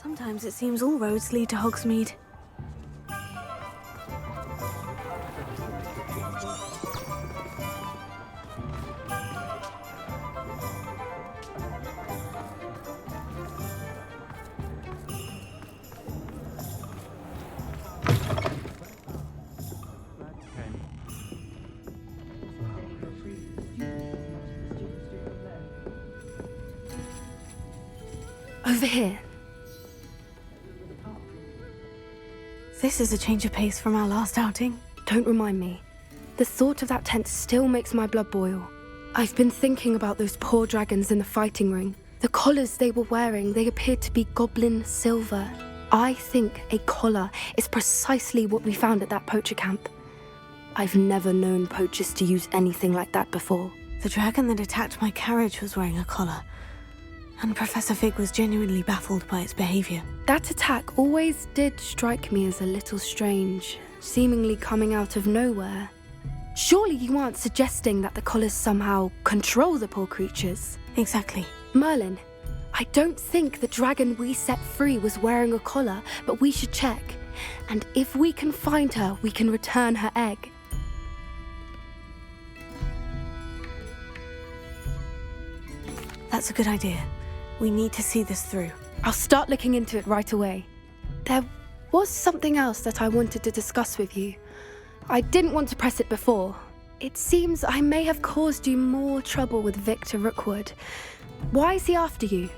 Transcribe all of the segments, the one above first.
Sometimes it seems all roads lead to Hogsmeade. Over here. This is a change of pace from our last outing. Don't remind me. The thought of that tent still makes my blood boil. I've been thinking about those poor dragons in the fighting ring. The collars they were wearing, they appeared to be goblin silver. I think a collar is precisely what we found at that poacher camp. I've never known poachers to use anything like that before. The dragon that attacked my carriage was wearing a collar, and Professor Fig was genuinely baffled by its behavior. That attack always did strike me as a little strange, seemingly coming out of nowhere. Surely you aren't suggesting that the collars somehow control the poor creatures? Exactly. Merlin, I don't think the dragon we set free was wearing a collar, but we should check. And if we can find her, we can return her egg. That's a good idea. We need to see this through. I'll start looking into it right away. There was something else that I wanted to discuss with you. I didn't want to press it before. It seems I may have caused you more trouble with Victor Rookwood. Why is he after you?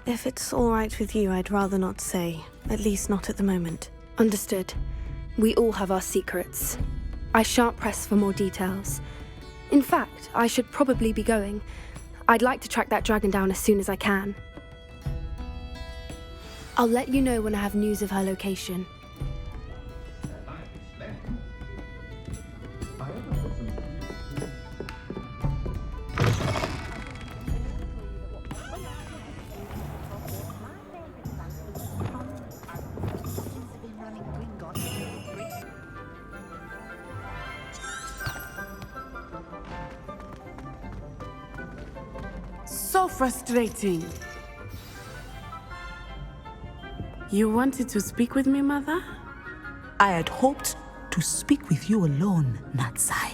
If it's all right with you, I'd rather not say. At least not at the moment. Understood. We all have our secrets. I shan't press for more details. In fact, I should probably be going. I'd like to track that dragon down as soon as I can. I'll let you know when I have news of her location. So frustrating. You wanted to speak with me, Mother? I had hoped to speak with you alone, Natsai.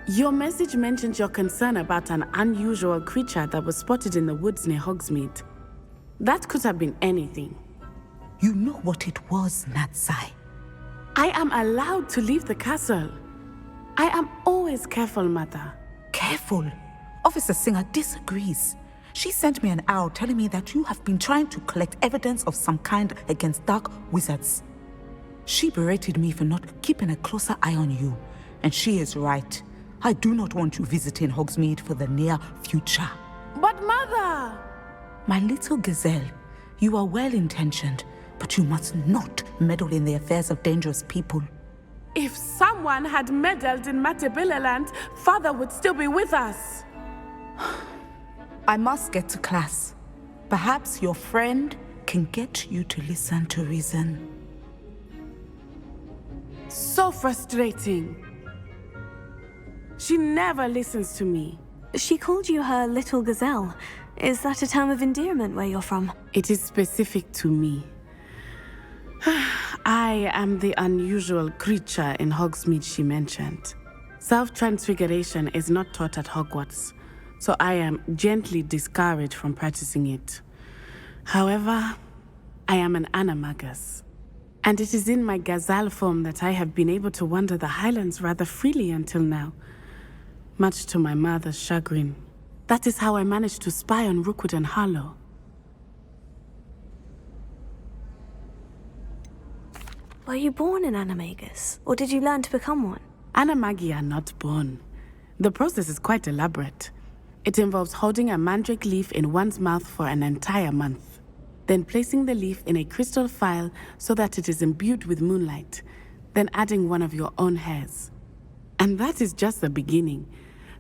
Your message mentioned your concern about an unusual creature that was spotted in the woods near Hogsmeade. That could have been anything. You know what it was, Natsai. I am allowed to leave the castle. I am always careful, Mother. Careful. Officer Singer disagrees. She sent me an owl telling me that you have been trying to collect evidence of some kind against dark wizards. She berated me for not keeping a closer eye on you, and she is right. I do not want you visiting Hogsmeade for the near future. But Mother! My little gazelle, you are well-intentioned, but you must not meddle in the affairs of dangerous people. If someone had meddled in Matabeleland, Father would still be with us. I must get to class. Perhaps your friend can get you to listen to reason. So frustrating. She never listens to me. She called you her little gazelle. Is that a term of endearment where you're from? It is specific to me. I am the unusual creature in Hogsmeade she mentioned. Self-transfiguration is not taught at Hogwarts, so I am gently discouraged from practicing it. However, I am an animagus, and it is in my gazelle form that I have been able to wander the highlands rather freely until now, much to my mother's chagrin. That is how I managed to spy on Rookwood and Harlow. Were you born an animagus, or did you learn to become one? Animagi are not born. The process is quite elaborate. It involves holding a mandrake leaf in one's mouth for an entire month, then placing the leaf in a crystal phial so that it is imbued with moonlight, then adding one of your own hairs. And that is just the beginning.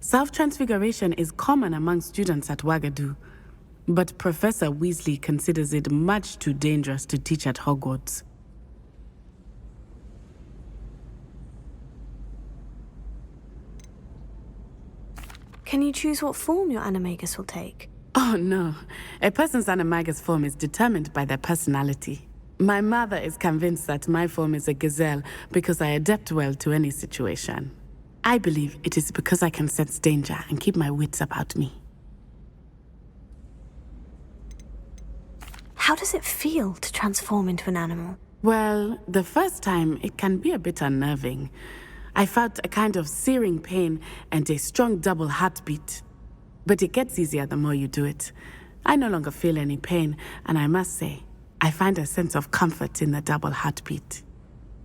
Self-transfiguration is common among students at Wagadu. but Professor Weasley considers it much too dangerous to teach at Hogwarts. Can you choose what form your animagus will take? Oh no, a person's animagus form is determined by their personality. My mother is convinced that my form is a gazelle because I adapt well to any situation. I believe it is because I can sense danger and keep my wits about me. How does it feel to transform into an animal? Well, the first time it can be a bit unnerving. I felt a kind of searing pain and a strong double heartbeat. But it gets easier the more you do it. I no longer feel any pain, and I must say, I find a sense of comfort in the double heartbeat.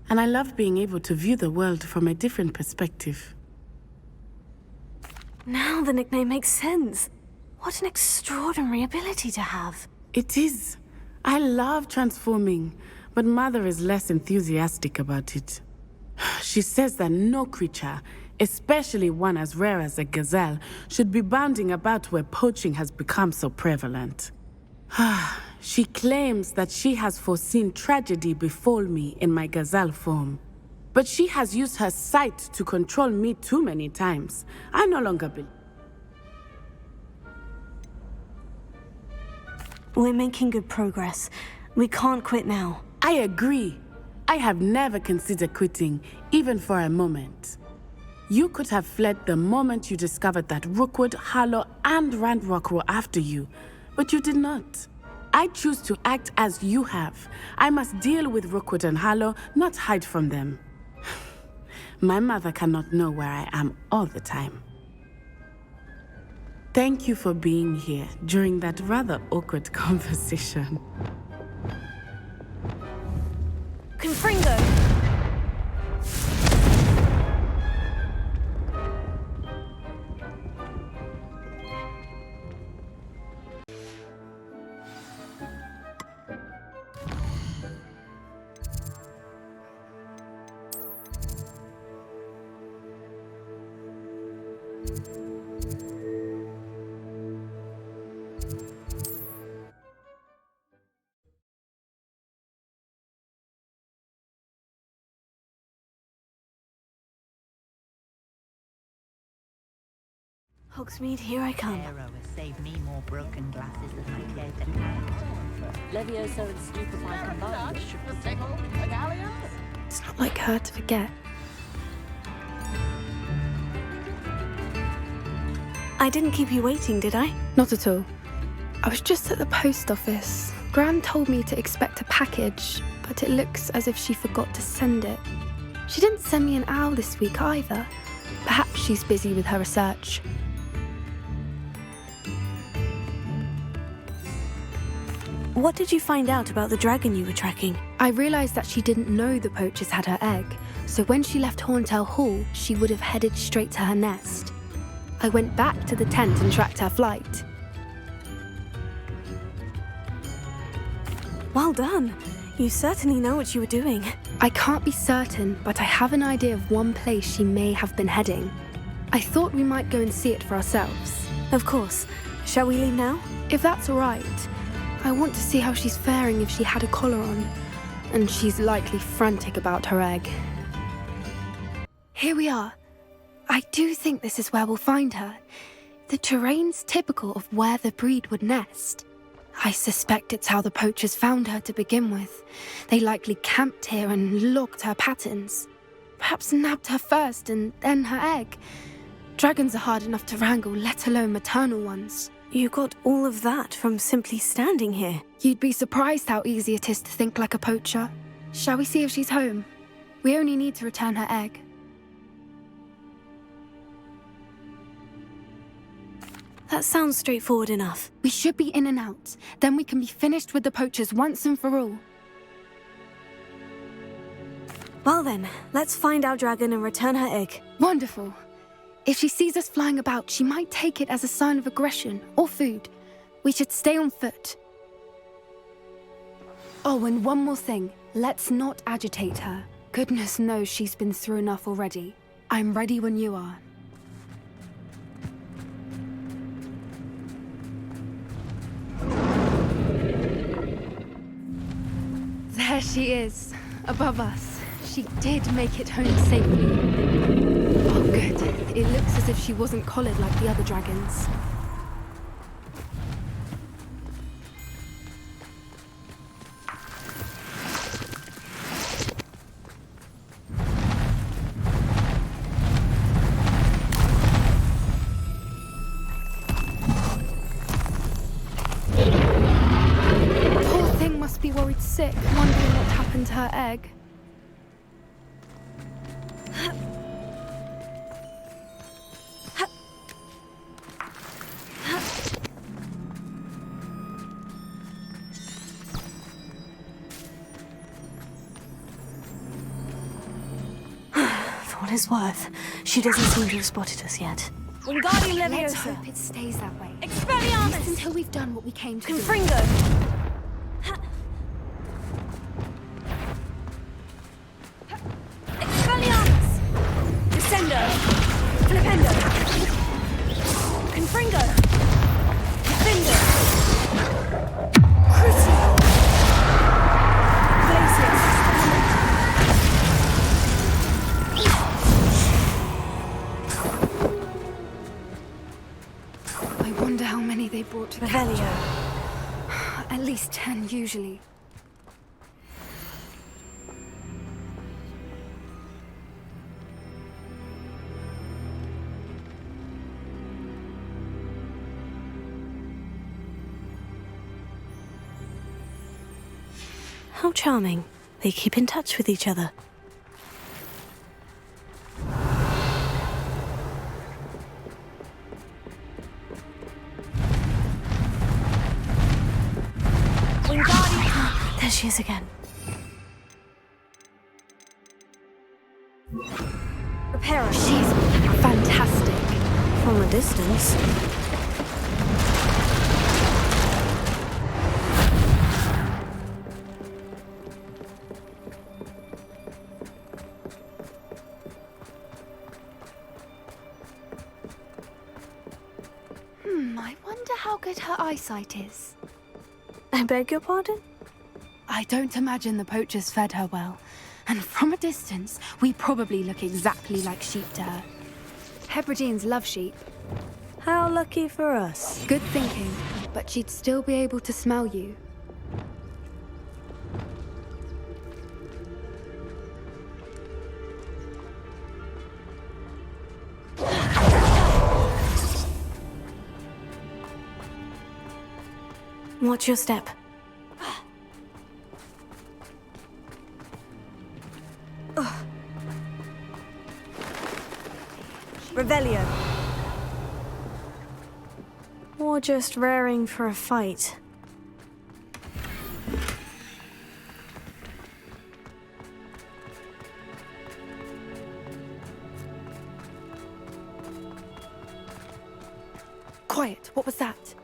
And I love being able to view the world from a different perspective. Now the nickname makes sense. What an extraordinary ability to have. It is. I love transforming, but Mother is less enthusiastic about it. She says that no creature, especially one as rare as a gazelle, should be bounding about where poaching has become so prevalent. She claims that she has foreseen tragedy befall me in my gazelle form. But she has used her sight to control me too many times. I no longer believe. We're making good progress. We can't quit now. I agree. I have never considered quitting, even for a moment. You could have fled the moment you discovered that Rookwood, Harlow, and Ranrock were after you, but you did not. I choose to act as you have. I must deal with Rookwood and Harlow, not hide from them. My mother cannot know where I am all the time. Thank you for being here during that rather awkward conversation. Confringo! Hogsmeade, here I come. Arrow has saved me more broken glasses than I cared to count. Levioso and Stupefy combined should protect. It's not like her to forget. I didn't keep you waiting, did I? Not at all. I was just at the post office. Gran told me to expect a package, but it looks as if she forgot to send it. She didn't send me an owl this week either. Perhaps she's busy with her research. What did you find out about the dragon you were tracking? I realised that she didn't know the poachers had her egg, so when she left Horntail Hall, she would have headed straight to her nest. I went back to the tent and tracked her flight. Well done. You certainly know what you were doing. I can't be certain, but I have an idea of one place she may have been heading. I thought we might go and see it for ourselves. Of course. Shall we leave now? If that's all right. I want to see how she's faring if she had a collar on. And she's likely frantic about her egg. Here we are. I do think this is where we'll find her. The terrain's typical of where the breed would nest. I suspect it's how the poachers found her to begin with. They likely camped here and logged her patterns. Perhaps nabbed her first and then her egg. Dragons are hard enough to wrangle, let alone maternal ones. You got all of that from simply standing here. You'd be surprised how easy it is to think like a poacher. Shall we see if she's home? We only need to return her egg. That sounds straightforward enough. We should be in and out. Then we can be finished with the poachers once and for all. Well then, let's find our dragon and return her egg. Wonderful. If she sees us flying about, she might take it as a sign of aggression or food. We should stay on foot. Oh, and one more thing. Let's not agitate her. Goodness knows she's been through enough already. I'm ready when you are. she is, above us. She did make it home safely. Oh, good. It looks as if she wasn't collared like the other dragons. Poor thing must be worried sick, wondering what happened to her egg. For what it's worth, she doesn't seem to have spotted us yet. Wingardium Let's Leviosa. hope it stays that way. At Expelliarmus. least until we've done what we came to do. Confringo. Expelliarmus. Descendo. Flipendo. Confringo. Finger. Crucio. Glacius. I wonder how many they brought to Revelio. capture. At least 10 usually. How charming. They keep in touch with each other. Wingardium. There she is again. Reparo. She's fantastic. From a distance. I wonder how good her eyesight is. I beg your pardon? I don't imagine the poachers fed her well. And from a distance, we probably look exactly like sheep to her. Hebrideans love sheep. How lucky for us. Good thinking, but she'd still be able to smell you. Watch your step. Revelio. Or just raring for a fight. Quiet, what was that?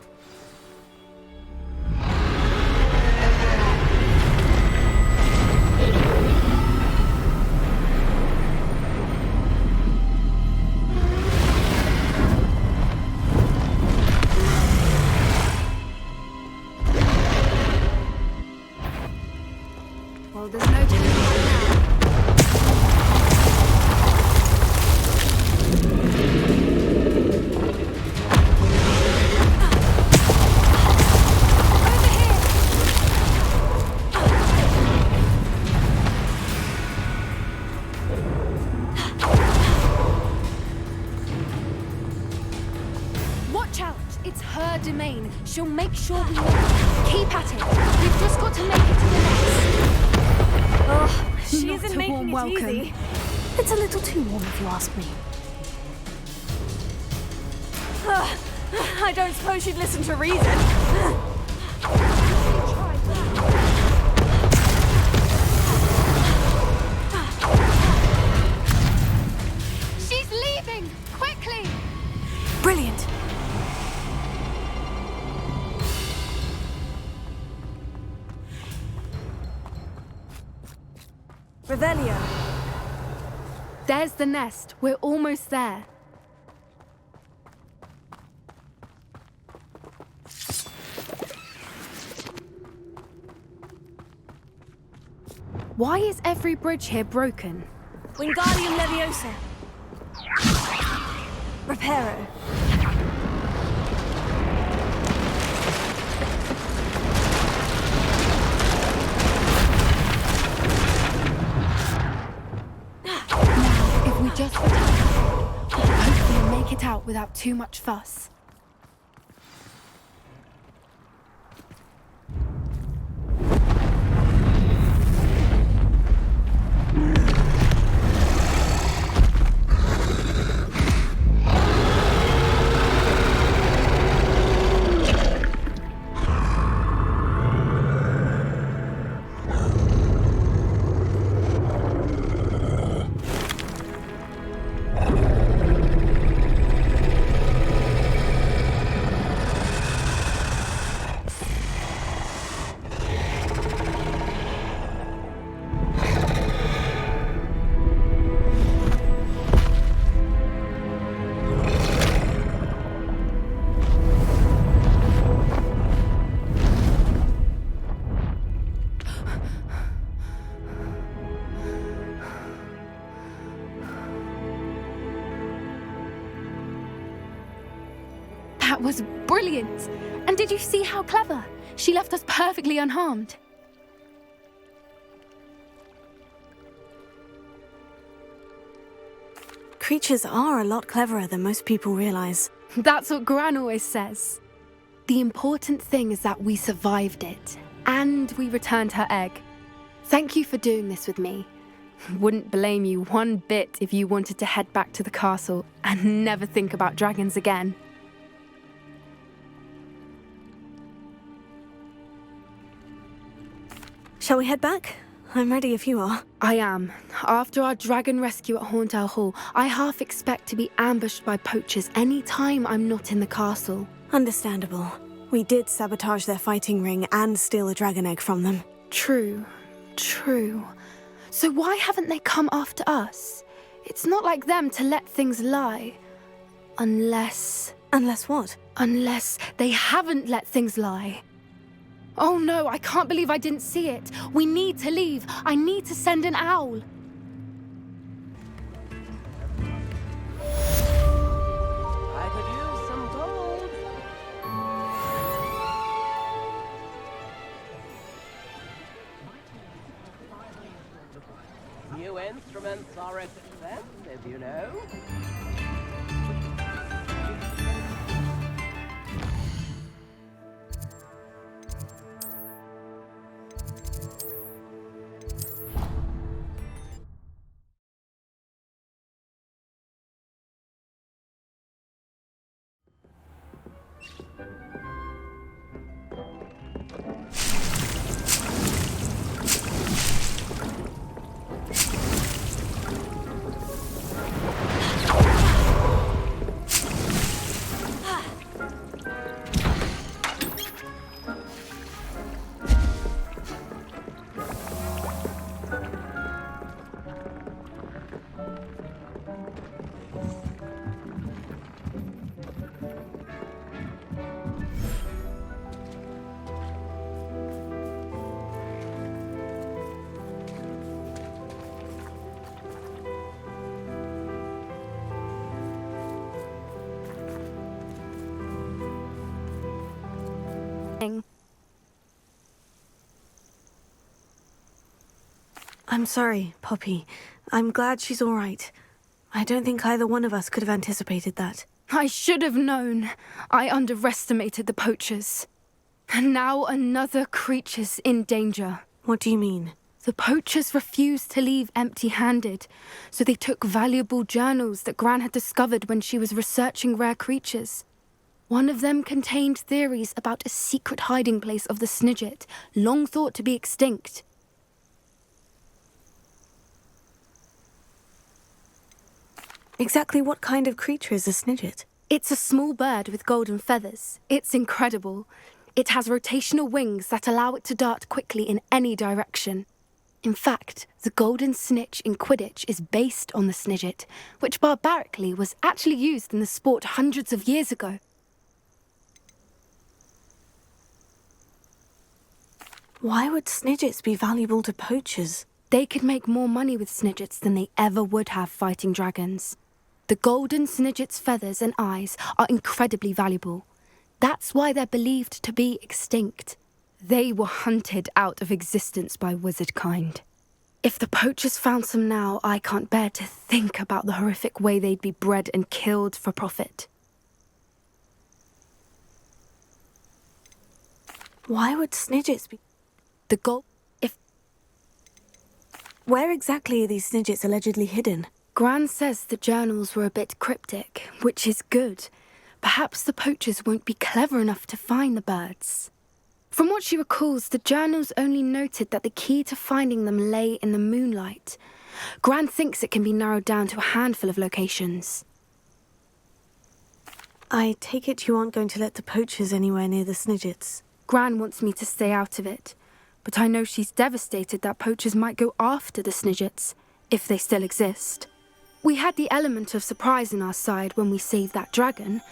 Well, there's no telling now. Watch out! It's her domain. She'll make sure we win. Keep at it. We've just got to make it to the next. Oh, she Not isn't a making warm it welcome. easy. It's a little too warm if you ask me. I don't suppose she'd listen to reason. She's leaving! Quickly! Brilliant. Revelio. There's the nest. We're almost there. Why is every bridge here broken? Wingardium Leviosa. Reparo. If we just return, we can hopefully make it out without too much fuss. That was brilliant! And did you see how clever? She left us perfectly unharmed. Creatures are a lot cleverer than most people realize. That's what Gran always says. The important thing is that we survived it, and we returned her egg. Thank you for doing this with me. Wouldn't blame you one bit if you wanted to head back to the castle and never think about dragons again. Shall we head back? I'm ready if you are. I am. After our dragon rescue at Hauntel Hall, I half expect to be ambushed by poachers any time I'm not in the castle. Understandable. We did sabotage their fighting ring and steal a dragon egg from them. True. So why haven't they come after us? It's not like them to let things lie. Unless what? Unless they haven't let things lie. Oh no, I can't believe I didn't see it. We need to leave. I need to send an owl. I could use some gold. New instruments are expensive, you know. I'm sorry, Poppy. I'm glad she's all right. I don't think either one of us could have anticipated that. I should have known. I underestimated the poachers. And now another creature's in danger. What do you mean? The poachers refused to leave empty-handed, so they took valuable journals that Gran had discovered when she was researching rare creatures. One of them contained theories about a secret hiding place of the Snidget, long thought to be extinct. Exactly what kind of creature is a Snidget? It's a small bird with golden feathers. It's incredible. It has rotational wings that allow it to dart quickly in any direction. In fact, the golden snitch in Quidditch is based on the Snidget, which barbarically was actually used in the sport hundreds of years ago. Why would Snidgets be valuable to poachers? They could make more money with Snidgets than they ever would have fighting dragons. The golden Snidget's feathers and eyes are incredibly valuable. That's why they're believed to be extinct. They were hunted out of existence by wizard kind. If the poachers found some now, I can't bear to think about the horrific way they'd be bred and killed for profit. Why would Snidgets be... Where exactly are these Snidgets allegedly hidden? Gran says the journals were a bit cryptic, which is good. Perhaps the poachers won't be clever enough to find the birds. From what she recalls, the journals only noted that the key to finding them lay in the moonlight. Gran thinks it can be narrowed down to a handful of locations. I take it you aren't going to let the poachers anywhere near the Snidgets. Gran wants me to stay out of it, but I know she's devastated that poachers might go after the Snidgets, if they still exist. We had the element of surprise on our side when we saved that dragon,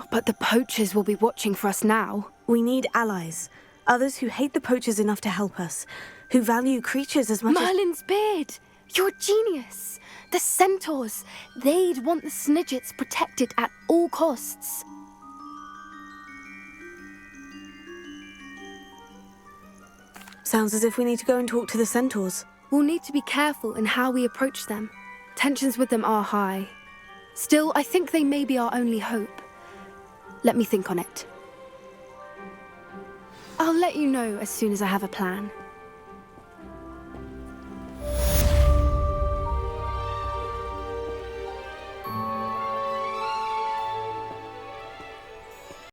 but the poachers will be watching for us now. We need allies. Others who hate the poachers enough to help us. Who value creatures as much Merlin's beard! You're a genius! The centaurs! They'd want the Snidgets protected at all costs. Sounds as if we need to go and talk to the centaurs. We'll need to be careful in how we approach them. Tensions with them are high. Still, I think they may be our only hope. Let me think on it. I'll let you know as soon as I have a plan.